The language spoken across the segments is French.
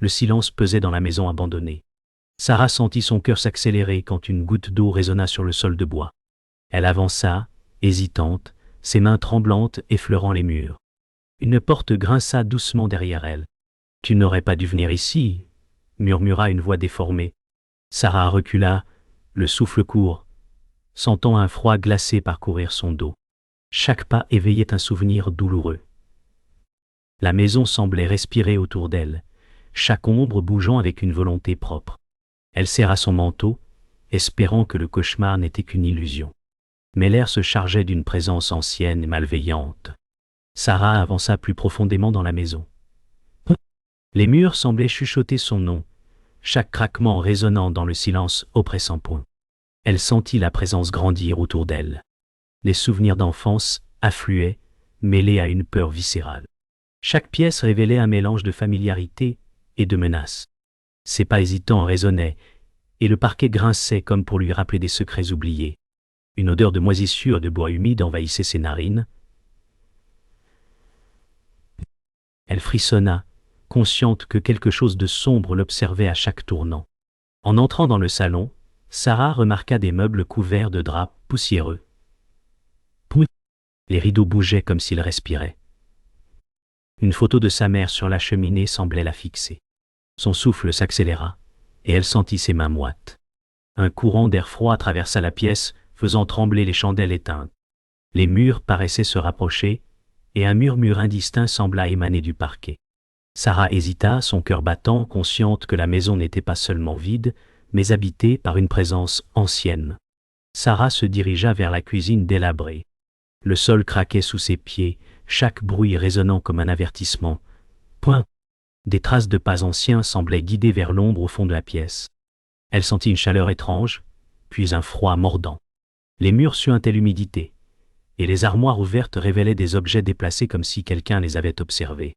Le silence pesait dans la maison abandonnée. Sarah sentit son cœur s'accélérer quand une goutte d'eau résonna sur le sol de bois. Elle avança, hésitante, ses mains tremblantes effleurant les murs. Une porte grinça doucement derrière elle. « Tu n'aurais pas dû venir ici » murmura une voix déformée. Sarah recula, le souffle court, sentant un froid glacé parcourir son dos. Chaque pas éveillait un souvenir douloureux. La maison semblait respirer autour d'elle, chaque ombre bougeant avec une volonté propre. Elle serra son manteau, espérant que le cauchemar n'était qu'une illusion. Mais l'air se chargeait d'une présence ancienne et malveillante. Sarah avança plus profondément dans la maison. Les murs semblaient chuchoter son nom, chaque craquement résonnant dans le silence oppressant point. Elle sentit la présence grandir autour d'elle. Les souvenirs d'enfance affluaient, mêlés à une peur viscérale. Chaque pièce révélait un mélange de familiarité et de menace. Ses pas hésitants résonnaient, et le parquet grinçait comme pour lui rappeler des secrets oubliés. Une odeur de moisissure et de bois humide envahissait ses narines. Elle frissonna, consciente que quelque chose de sombre l'observait à chaque tournant. En entrant dans le salon, Sarah remarqua des meubles couverts de draps poussiéreux. Les rideaux bougeaient comme s'ils respiraient. Une photo de sa mère sur la cheminée semblait la fixer. Son souffle s'accéléra, et elle sentit ses mains moites. Un courant d'air froid traversa la pièce, faisant trembler les chandelles éteintes. Les murs paraissaient se rapprocher, et un murmure indistinct sembla émaner du parquet. Sarah hésita, son cœur battant, consciente que la maison n'était pas seulement vide, mais habitée par une présence ancienne. Sarah se dirigea vers la cuisine délabrée. Le sol craquait sous ses pieds, chaque bruit résonnant comme un avertissement. Des traces de pas anciens semblaient guider vers l'ombre au fond de la pièce. Elle sentit une chaleur étrange, puis un froid mordant. Les murs suintaient l'humidité, et les armoires ouvertes révélaient des objets déplacés comme si quelqu'un les avait observés.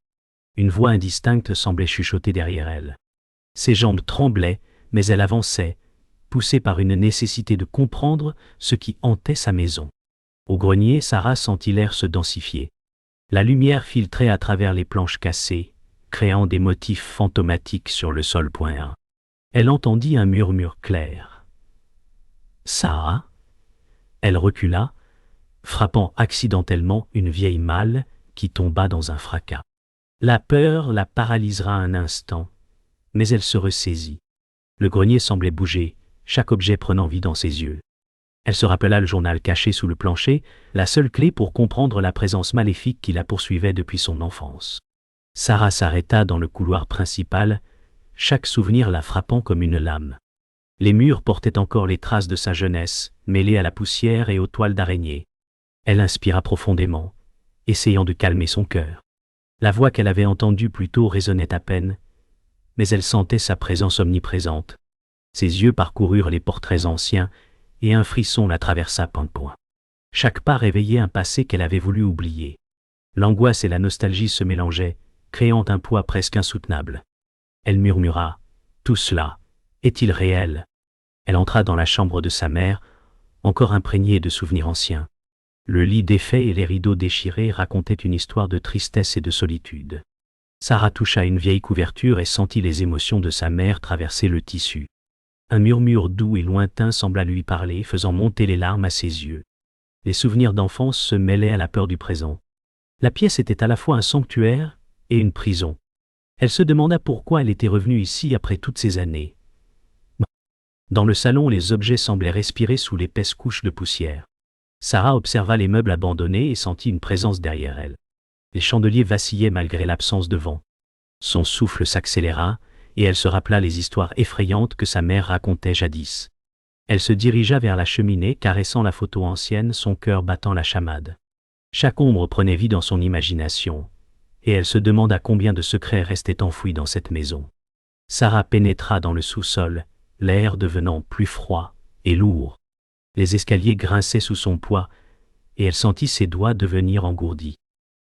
Une voix indistincte semblait chuchoter derrière elle. Ses jambes tremblaient, mais elle avançait, poussée par une nécessité de comprendre ce qui hantait sa maison. Au grenier, Sarah sentit l'air se densifier. La lumière filtrait à travers les planches cassées, créant des motifs fantomatiques sur le sol. Elle entendit un murmure clair. « Sarah ?» Elle recula, frappant accidentellement une vieille malle qui tomba dans un fracas. La peur la paralysera un instant, mais elle se ressaisit. Le grenier semblait bouger, chaque objet prenant vie dans ses yeux. Elle se rappela le journal caché sous le plancher, la seule clé pour comprendre la présence maléfique qui la poursuivait depuis son enfance. Sarah s'arrêta dans le couloir principal, chaque souvenir la frappant comme une lame. Les murs portaient encore les traces de sa jeunesse, mêlées à la poussière et aux toiles d'araignée. Elle inspira profondément, essayant de calmer son cœur. La voix qu'elle avait entendue plus tôt résonnait à peine, mais elle sentait sa présence omniprésente. Ses yeux parcoururent les portraits anciens, et un frisson la traversa point. Chaque pas réveillait un passé qu'elle avait voulu oublier. L'angoisse et la nostalgie se mélangeaient, créant un poids presque insoutenable. Elle murmura « Tout cela, est-il réel ?» Elle entra dans la chambre de sa mère, encore imprégnée de souvenirs anciens. Le lit défait et les rideaux déchirés racontaient une histoire de tristesse et de solitude. Sarah toucha une vieille couverture et sentit les émotions de sa mère traverser le tissu. Un murmure doux et lointain sembla lui parler, faisant monter les larmes à ses yeux. Les souvenirs d'enfance se mêlaient à la peur du présent. La pièce était à la fois un sanctuaire et une prison. Elle se demanda pourquoi elle était revenue ici après toutes ces années. Dans le salon, les objets semblaient respirer sous l'épaisse couche de poussière. Sarah observa les meubles abandonnés et sentit une présence derrière elle. Les chandeliers vacillaient malgré l'absence de vent. Son souffle s'accéléra, et elle se rappela les histoires effrayantes que sa mère racontait jadis. Elle se dirigea vers la cheminée, caressant la photo ancienne, son cœur battant la chamade. Chaque ombre prenait vie dans son imagination, et elle se demanda combien de secrets restaient enfouis dans cette maison. Sarah pénétra dans le sous-sol, l'air devenant plus froid et lourd. Les escaliers grinçaient sous son poids, et elle sentit ses doigts devenir engourdis.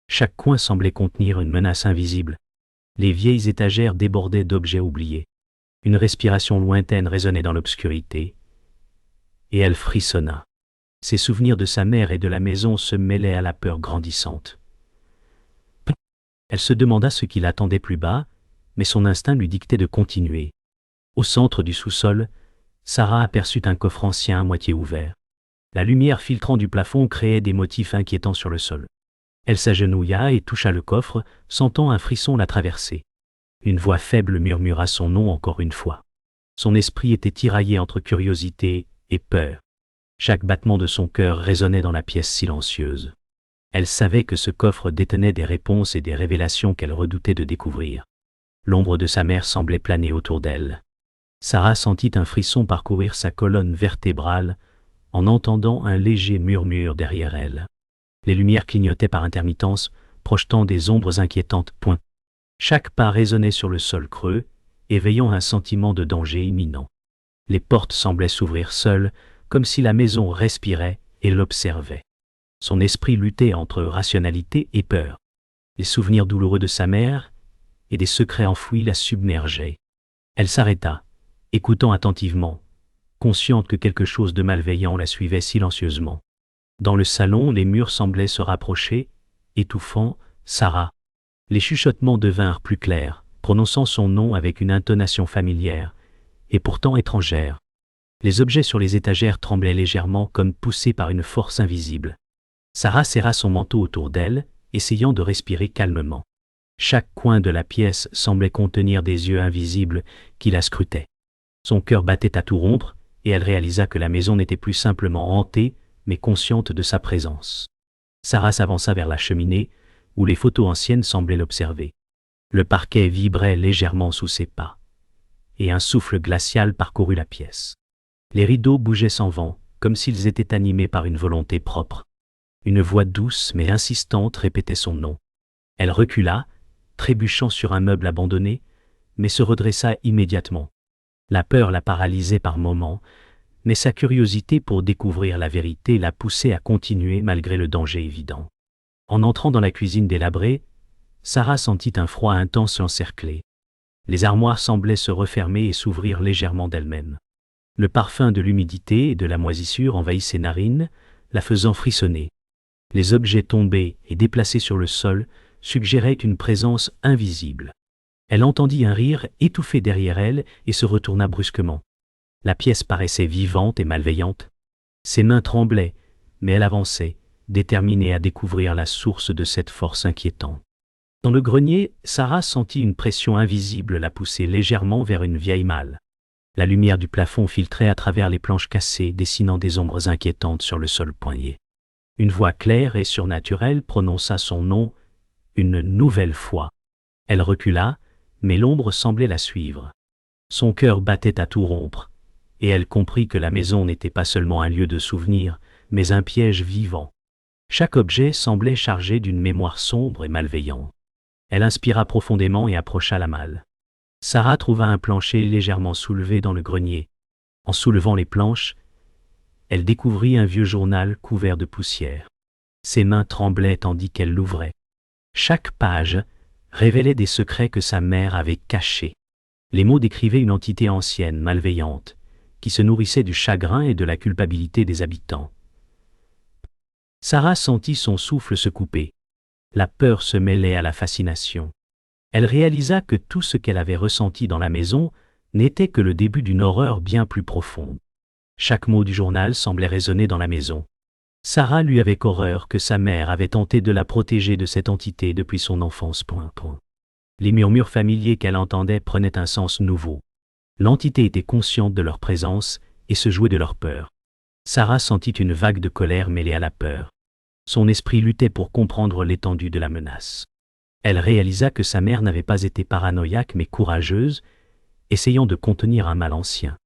Chaque coin semblait contenir une menace invisible. Les vieilles étagères débordaient d'objets oubliés. Une respiration lointaine résonnait dans l'obscurité, et elle frissonna. Ses souvenirs de sa mère et de la maison se mêlaient à la peur grandissante. Elle se demanda ce qui l'attendait plus bas, mais son instinct lui dictait de continuer. Au centre du sous-sol, Sarah aperçut un coffre ancien à moitié ouvert. La lumière filtrant du plafond créait des motifs inquiétants sur le sol. Elle s'agenouilla et toucha le coffre, sentant un frisson la traverser. Une voix faible murmura son nom encore une fois. Son esprit était tiraillé entre curiosité et peur. Chaque battement de son cœur résonnait dans la pièce silencieuse. Elle savait que ce coffre détenait des réponses et des révélations qu'elle redoutait de découvrir. L'ombre de sa mère semblait planer autour d'elle. Sarah sentit un frisson parcourir sa colonne vertébrale en entendant un léger murmure derrière elle. Les lumières clignotaient par intermittence, projetant des ombres inquiétantes. Chaque pas résonnait sur le sol creux, éveillant un sentiment de danger imminent. Les portes semblaient s'ouvrir seules, comme si la maison respirait et l'observait. Son esprit luttait entre rationalité et peur. Les souvenirs douloureux de sa mère et des secrets enfouis la submergeaient. Elle s'arrêta, écoutant attentivement, consciente que quelque chose de malveillant la suivait silencieusement. Dans le salon, les murs semblaient se rapprocher, étouffant « Sarah ». Les chuchotements devinrent plus clairs, prononçant son nom avec une intonation familière, et pourtant étrangère. Les objets sur les étagères tremblaient légèrement comme poussés par une force invisible. Sarah serra son manteau autour d'elle, essayant de respirer calmement. Chaque coin de la pièce semblait contenir des yeux invisibles qui la scrutaient. Son cœur battait à tout rompre, et elle réalisa que la maison n'était plus simplement hantée, mais consciente de sa présence. Sarah s'avança vers la cheminée, où les photos anciennes semblaient l'observer. Le parquet vibrait légèrement sous ses pas, et un souffle glacial parcourut la pièce. Les rideaux bougeaient sans vent, comme s'ils étaient animés par une volonté propre. Une voix douce mais insistante répétait son nom. Elle recula, trébuchant sur un meuble abandonné, mais se redressa immédiatement. La peur la paralysait par moments, mais sa curiosité pour découvrir la vérité la poussait à continuer malgré le danger évident. En entrant dans la cuisine délabrée, Sarah sentit un froid intense l'encercler. Les armoires semblaient se refermer et s'ouvrir légèrement d'elles-mêmes. Le parfum de l'humidité et de la moisissure envahit ses narines, la faisant frissonner. Les objets tombés et déplacés sur le sol suggéraient une présence invisible. Elle entendit un rire étouffé derrière elle et se retourna brusquement. La pièce paraissait vivante et malveillante. Ses mains tremblaient, mais elle avançait, déterminée à découvrir la source de cette force inquiétante. Dans le grenier, Sarah sentit une pression invisible la pousser légèrement vers une vieille malle. La lumière du plafond filtrait à travers les planches cassées, dessinant des ombres inquiétantes sur le sol poigné. Une voix claire et surnaturelle prononça son nom une nouvelle fois. Elle recula, mais l'ombre semblait la suivre. Son cœur battait à tout rompre, et elle comprit que la maison n'était pas seulement un lieu de souvenirs, mais un piège vivant. Chaque objet semblait chargé d'une mémoire sombre et malveillante. Elle inspira profondément et approcha la malle. Sarah trouva un plancher légèrement soulevé dans le grenier. En soulevant les planches, elle découvrit un vieux journal couvert de poussière. Ses mains tremblaient tandis qu'elle l'ouvrait. Chaque page révélait des secrets que sa mère avait cachés. Les mots décrivaient une entité ancienne, malveillante, qui se nourrissait du chagrin et de la culpabilité des habitants. Sarah sentit son souffle se couper. La peur se mêlait à la fascination. Elle réalisa que tout ce qu'elle avait ressenti dans la maison n'était que le début d'une horreur bien plus profonde. Chaque mot du journal semblait résonner dans la maison. Sarah lui avait horreur que sa mère avait tenté de la protéger de cette entité depuis son enfance. Les murmures familiers qu'elle entendait prenaient un sens nouveau. L'entité était consciente de leur présence et se jouait de leur peur. Sarah sentit une vague de colère mêlée à la peur. Son esprit luttait pour comprendre l'étendue de la menace. Elle réalisa que sa mère n'avait pas été paranoïaque mais courageuse, essayant de contenir un mal ancien.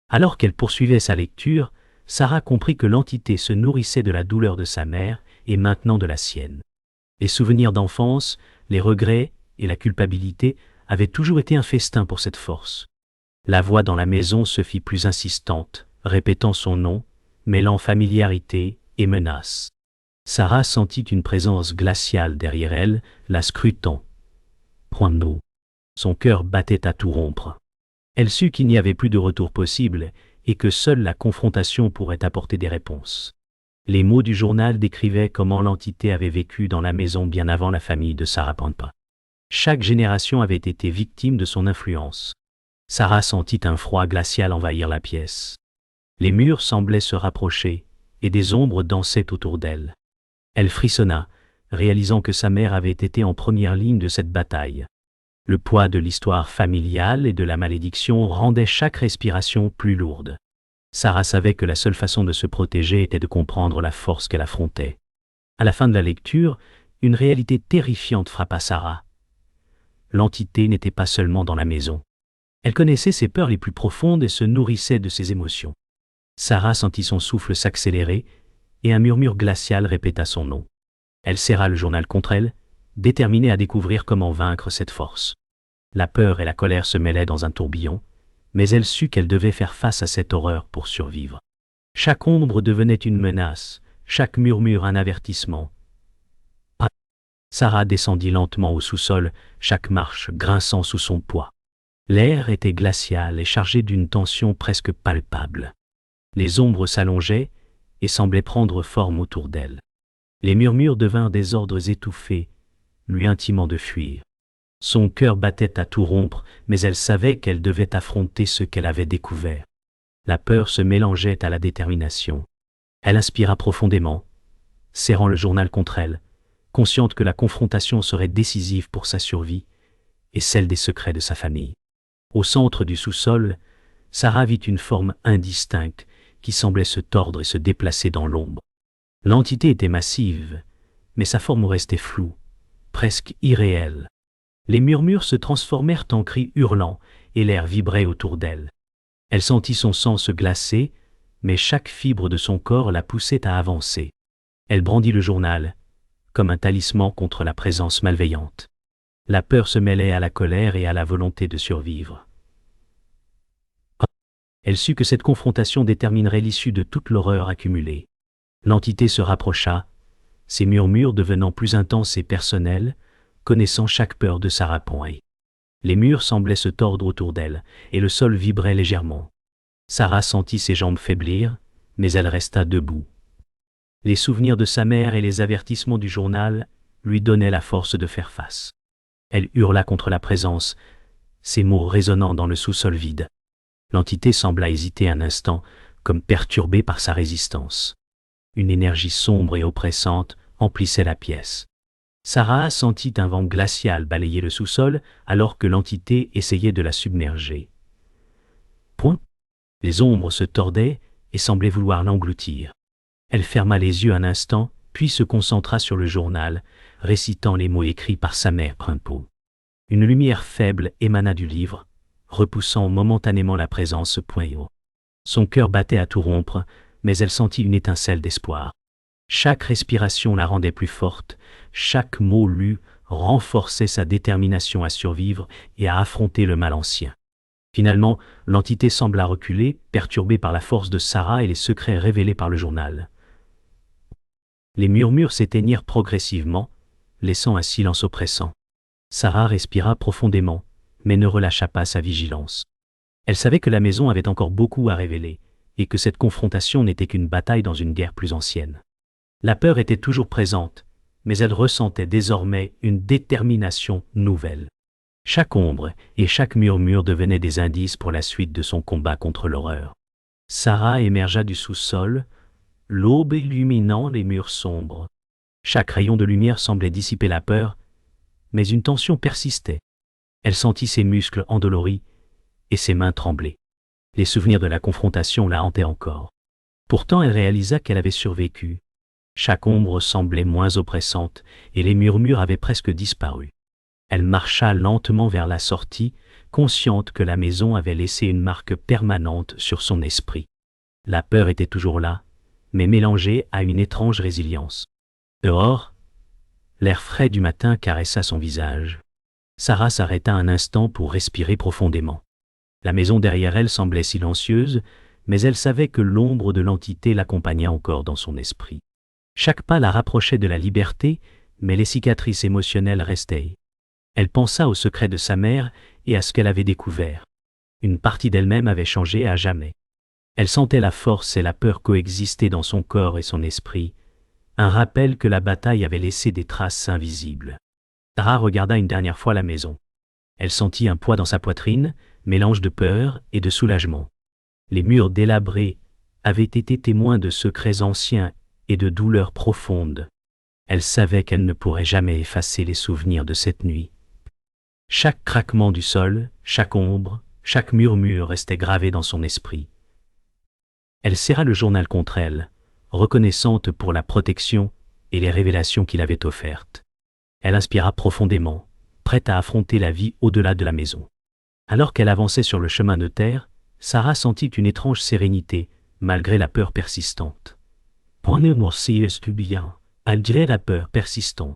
Alors qu'elle poursuivait sa lecture, Sarah comprit que l'entité se nourrissait de la douleur de sa mère et maintenant de la sienne. Les souvenirs d'enfance, les regrets et la culpabilité avaient toujours été un festin pour cette force. La voix dans la maison se fit plus insistante, répétant son nom, mêlant familiarité et menace. Sarah sentit une présence glaciale derrière elle, la scrutant. Point d'eau. Son cœur battait à tout rompre. Elle sut qu'il n'y avait plus de retour possible et que seule la confrontation pourrait apporter des réponses. Les mots du journal décrivaient comment l'entité avait vécu dans la maison bien avant la famille de Sarah Pampa. Chaque génération avait été victime de son influence. Sarah sentit un froid glacial envahir la pièce. Les murs semblaient se rapprocher, et des ombres dansaient autour d'elle. Elle frissonna, réalisant que sa mère avait été en première ligne de cette bataille. Le poids de l'histoire familiale et de la malédiction rendait chaque respiration plus lourde. Sarah savait que la seule façon de se protéger était de comprendre la force qu'elle affrontait. À la fin de la lecture, une réalité terrifiante frappa Sarah. L'entité n'était pas seulement dans la maison. Elle connaissait ses peurs les plus profondes et se nourrissait de ses émotions. Sarah sentit son souffle s'accélérer et un murmure glacial répéta son nom. Elle serra le journal contre elle, déterminée à découvrir comment vaincre cette force. La peur et la colère se mêlaient dans un tourbillon, mais elle sut qu'elle devait faire face à cette horreur pour survivre. Chaque ombre devenait une menace, chaque murmure un avertissement. Sarah descendit lentement au sous-sol, chaque marche grinçant sous son poids. L'air était glacial et chargé d'une tension presque palpable. Les ombres s'allongeaient et semblaient prendre forme autour d'elle. Les murmures devinrent des ordres étouffés, lui intimant de fuir. Son cœur battait à tout rompre, mais elle savait qu'elle devait affronter ce qu'elle avait découvert. La peur se mélangeait à la détermination. Elle inspira profondément, serrant le journal contre elle, consciente que la confrontation serait décisive pour sa survie et celle des secrets de sa famille. Au centre du sous-sol, Sarah vit une forme indistincte qui semblait se tordre et se déplacer dans l'ombre. L'entité était massive, mais sa forme restait floue, presque irréelle. Les murmures se transformèrent en cris hurlants et l'air vibrait autour d'elle. Elle sentit son sang se glacer, mais chaque fibre de son corps la poussait à avancer. Elle brandit le journal, comme un talisman contre la présence malveillante. La peur se mêlait à la colère et à la volonté de survivre. Elle sut que cette confrontation déterminerait l'issue de toute l'horreur accumulée. L'entité se rapprocha, ses murmures devenant plus intenses et personnels, connaissant chaque peur de Sarah Poiré. Les murs semblaient se tordre autour d'elle, et le sol vibrait légèrement. Sarah sentit ses jambes faiblir, mais elle resta debout. Les souvenirs de sa mère et les avertissements du journal lui donnaient la force de faire face. Elle hurla contre la présence, ses mots résonnant dans le sous-sol vide. L'entité sembla hésiter un instant, comme perturbée par sa résistance. Une énergie sombre et oppressante emplissait la pièce. Sarah sentit un vent glacial balayer le sous-sol alors que l'entité essayait de la submerger. Les ombres se tordaient et semblaient vouloir l'engloutir. Elle ferma les yeux un instant, puis se concentra sur le journal, récitant les mots écrits par sa mère Primpo. Une lumière faible émana du livre, repoussant momentanément la présence Poirot. Son cœur battait à tout rompre, mais elle sentit une étincelle d'espoir. Chaque respiration la rendait plus forte, chaque mot lu renforçait sa détermination à survivre et à affronter le mal ancien. Finalement, l'entité sembla reculer, perturbée par la force de Sarah et les secrets révélés par le journal. Les murmures s'éteignirent progressivement, laissant un silence oppressant. Sarah respira profondément, mais ne relâcha pas sa vigilance. Elle savait que la maison avait encore beaucoup à révéler, et que cette confrontation n'était qu'une bataille dans une guerre plus ancienne. La peur était toujours présente, mais elle ressentait désormais une détermination nouvelle. Chaque ombre et chaque murmure devenaient des indices pour la suite de son combat contre l'horreur. Sarah émergea du sous-sol, l'aube illuminant les murs sombres. Chaque rayon de lumière semblait dissiper la peur, mais une tension persistait. Elle sentit ses muscles endoloris et ses mains trembler. Les souvenirs de la confrontation la hantaient encore. Pourtant, elle réalisa qu'elle avait survécu. Chaque ombre semblait moins oppressante et les murmures avaient presque disparu. Elle marcha lentement vers la sortie, consciente que la maison avait laissé une marque permanente sur son esprit. La peur était toujours là, mais mélangée à une étrange résilience. Dehors, l'air frais du matin caressa son visage. Sarah s'arrêta un instant pour respirer profondément. La maison derrière elle semblait silencieuse, mais elle savait que l'ombre de l'entité l'accompagnait encore dans son esprit. Chaque pas la rapprochait de la liberté, mais les cicatrices émotionnelles restaient. Elle pensa aux secrets de sa mère et à ce qu'elle avait découvert. Une partie d'elle-même avait changé à jamais. Elle sentait la force et la peur coexister dans son corps et son esprit, un rappel que la bataille avait laissé des traces invisibles. Sarah regarda une dernière fois la maison. Elle sentit un poids dans sa poitrine, mélange de peur et de soulagement. Les murs délabrés avaient été témoins de secrets anciens et de douleurs profondes. Elle savait qu'elle ne pourrait jamais effacer les souvenirs de cette nuit. Chaque craquement du sol, chaque ombre, chaque murmure restait gravé dans son esprit. Elle serra le journal contre elle, reconnaissante pour la protection et les révélations qu'il avait offertes. Elle inspira profondément, prête à affronter la vie au-delà de la maison. Alors qu'elle avançait sur le chemin de terre, Sarah sentit une étrange sérénité, malgré la peur persistante. Elle dirait la peur persistante.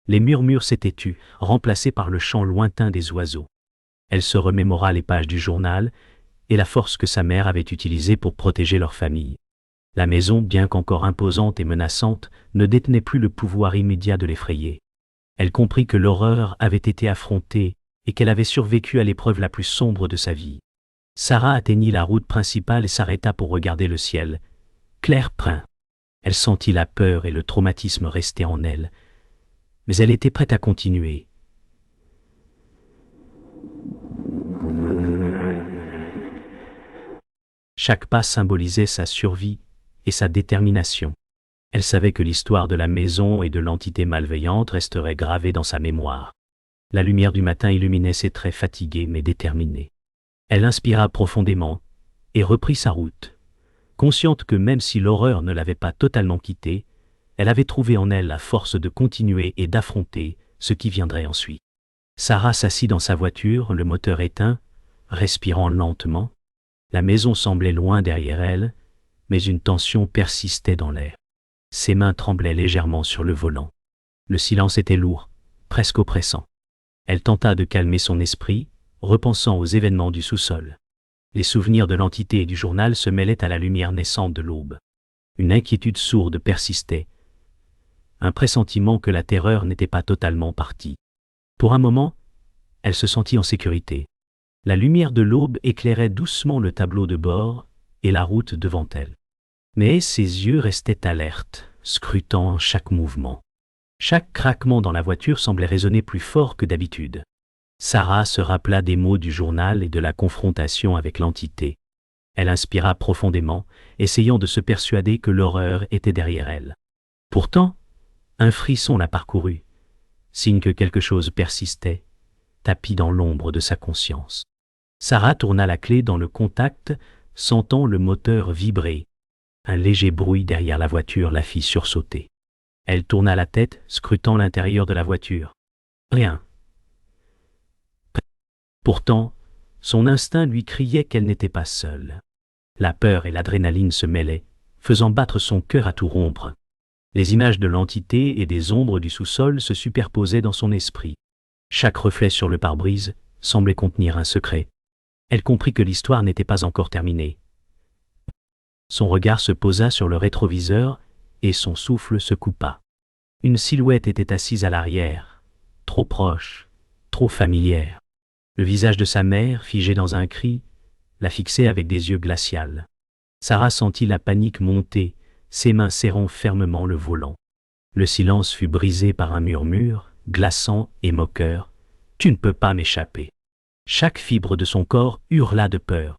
Les murmures s'étaient tus, remplacés par le chant lointain des oiseaux. Elle se remémora les pages du journal et la force que sa mère avait utilisée pour protéger leur famille. La maison, bien qu'encore imposante et menaçante, ne détenait plus le pouvoir immédiat de l'effrayer. Elle comprit que l'horreur avait été affrontée et qu'elle avait survécu à l'épreuve la plus sombre de sa vie. Sarah atteignit la route principale et s'arrêta pour regarder le ciel, clair brun. Elle sentit la peur et le traumatisme rester en elle, mais elle était prête à continuer. Chaque pas symbolisait sa survie et sa détermination. Elle savait que l'histoire de la maison et de l'entité malveillante resterait gravée dans sa mémoire. La lumière du matin illuminait ses traits fatigués mais déterminés. Elle inspira profondément et reprit sa route, consciente que même si l'horreur ne l'avait pas totalement quittée, elle avait trouvé en elle la force de continuer et d'affronter ce qui viendrait ensuite. Sarah s'assit dans sa voiture, le moteur éteint, respirant lentement. La maison semblait loin derrière elle, mais une tension persistait dans l'air. Ses mains tremblaient légèrement sur le volant. Le silence était lourd, presque oppressant. Elle tenta de calmer son esprit, repensant aux événements du sous-sol. Les souvenirs de l'entité et du journal se mêlaient à la lumière naissante de l'aube. Une inquiétude sourde persistait, un pressentiment que la terreur n'était pas totalement partie. Pour un moment, elle se sentit en sécurité. La lumière de l'aube éclairait doucement le tableau de bord et la route devant elle. Mais ses yeux restaient alertes, scrutant chaque mouvement. Chaque craquement dans la voiture semblait résonner plus fort que d'habitude. Sarah se rappela des mots du journal et de la confrontation avec l'entité. Elle inspira profondément, essayant de se persuader que l'horreur était derrière elle. Pourtant, un frisson la parcourut, signe que quelque chose persistait, tapi dans l'ombre de sa conscience. Sarah tourna la clé dans le contact, sentant le moteur vibrer. Un léger bruit derrière la voiture la fit sursauter. Elle tourna la tête, scrutant l'intérieur de la voiture. Rien. Pourtant, son instinct lui criait qu'elle n'était pas seule. La peur et l'adrénaline se mêlaient, faisant battre son cœur à tout rompre. Les images de l'entité et des ombres du sous-sol se superposaient dans son esprit. Chaque reflet sur le pare-brise semblait contenir un secret. Elle comprit que l'histoire n'était pas encore terminée. Son regard se posa sur le rétroviseur et son souffle se coupa. Une silhouette était assise à l'arrière, trop proche, trop familière. Le visage de sa mère, figé dans un cri, la fixait avec des yeux glaciaux. Sarah sentit la panique monter, ses mains serrant fermement le volant. Le silence fut brisé par un murmure, glaçant et moqueur. « Tu ne peux pas m'échapper !» Chaque fibre de son corps hurla de peur.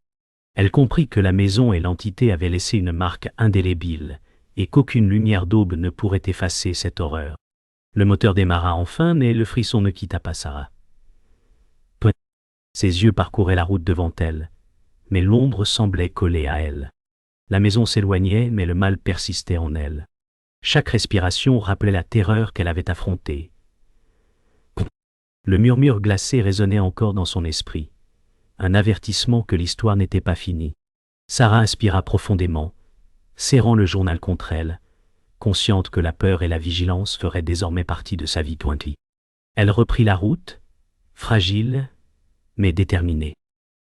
Elle comprit que la maison et l'entité avaient laissé une marque indélébile, et qu'aucune lumière d'aube ne pourrait effacer cette horreur. Le moteur démarra enfin, mais le frisson ne quitta pas Sarah. Ses yeux parcouraient la route devant elle, mais l'ombre semblait coller à elle. La maison s'éloignait, mais le mal persistait en elle. Chaque respiration rappelait la terreur qu'elle avait affrontée. Le murmure glacé résonnait encore dans son esprit, un avertissement que l'histoire n'était pas finie. Sarah inspira profondément, serrant le journal contre elle, consciente que la peur et la vigilance feraient désormais partie de sa vie pointue. Elle reprit la route, fragile, mais déterminée.